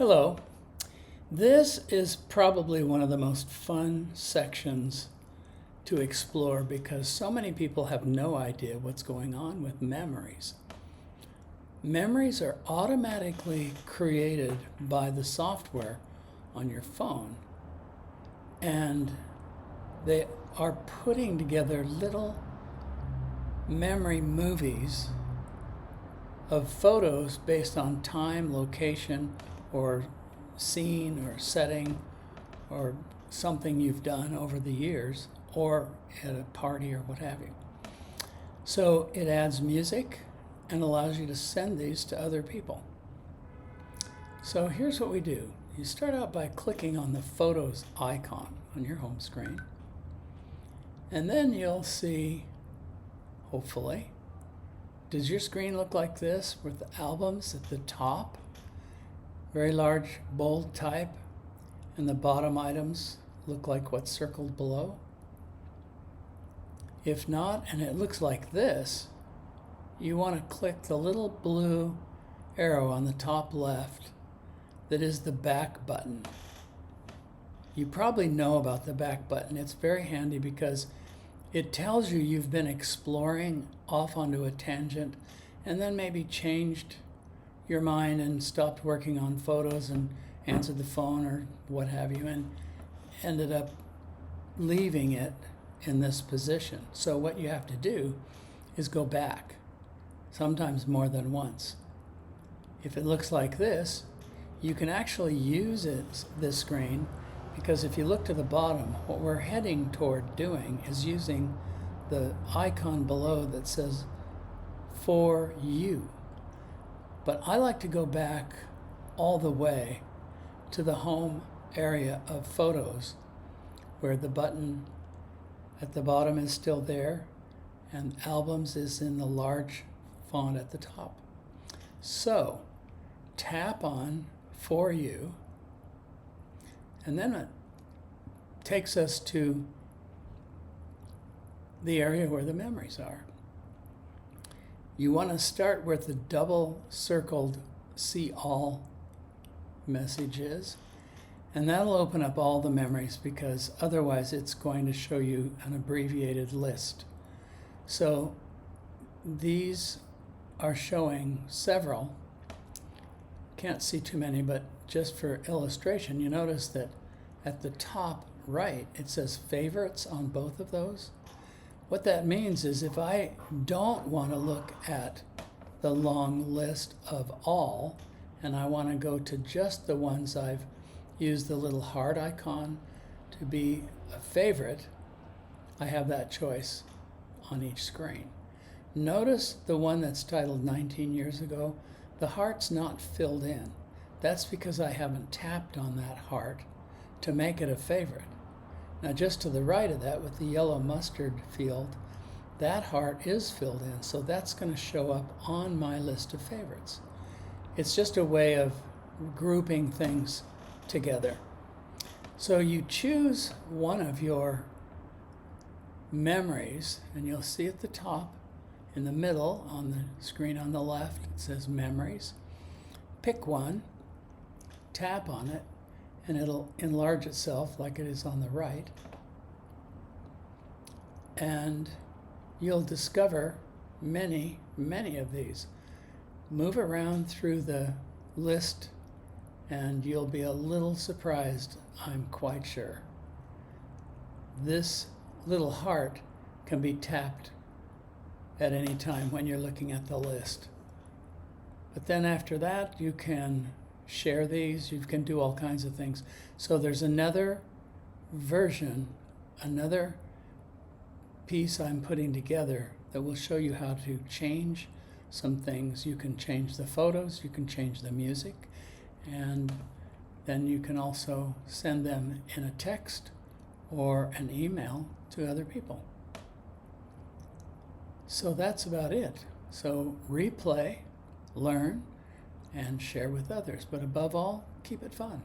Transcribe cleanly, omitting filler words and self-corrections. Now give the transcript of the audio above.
Hello. This is probably one of the most fun sections to explore because so many people have no idea what's going on with memories. Memories are automatically created by the software on your phone, and they are putting together little memory movies of photos based on time, location, or scene or setting or something you've done over the years or at a party or what have you. So it adds music and allows you to send these to other people. So here's what we do. You start out by clicking on the Photos icon on your home screen, and then you'll see, hopefully, does your screen look like this with the albums at the top? Very large, bold type, and the bottom items look like what's circled below. If not, and it looks like this, you want to click the little blue arrow on the top left that is the back button. You probably know about the back button. It's very handy because it tells you you've been exploring off onto a tangent and then maybe changed your mind and stopped working on photos and answered the phone or what have you and ended up leaving it in this position. So what you have to do is go back, sometimes more than once. If it looks like this, you can actually use this screen, because if you look to the bottom, what we're heading toward doing is using the icon below that says "For You." But I like to go back all the way to the home area of photos, where the button at the bottom is still there and albums is in the large font at the top. So tap on "For You," and then it takes us to the area where the memories are. You want to start where the double circled "See All" message is, and that'll open up all the memories, because otherwise it's going to show you an abbreviated list. So these are showing several. Can't see too many, but just for illustration, you notice that at the top right it says favorites on both of those. What that means is if I don't want to look at the long list of all, and I want to go to just the ones I've used the little heart icon to be a favorite, I have that choice on each screen. Notice the one that's titled 19 years ago, the heart's not filled in. That's because I haven't tapped on that heart to make it a favorite. Now just to the right of that with the yellow mustard field, that heart is filled in, so that's going to show up on my list of favorites. It's just a way of grouping things together. So you choose one of your memories, and you'll see at the top, in the middle, on the screen on the left, it says Memories. Pick one, tap on it, and it'll enlarge itself like it is on the right. And you'll discover many, many of these. Move around through the list and you'll be a little surprised, I'm quite sure. This little heart can be tapped at any time when you're looking at the list. But then after that, you can share these, you can do all kinds of things. So there's another version, another piece I'm putting together that will show you how to change some things. You can change the photos, you can change the music, and then you can also send them in a text or an email to other people. So that's about it. So replay, learn, and share with others. But above all, keep it fun.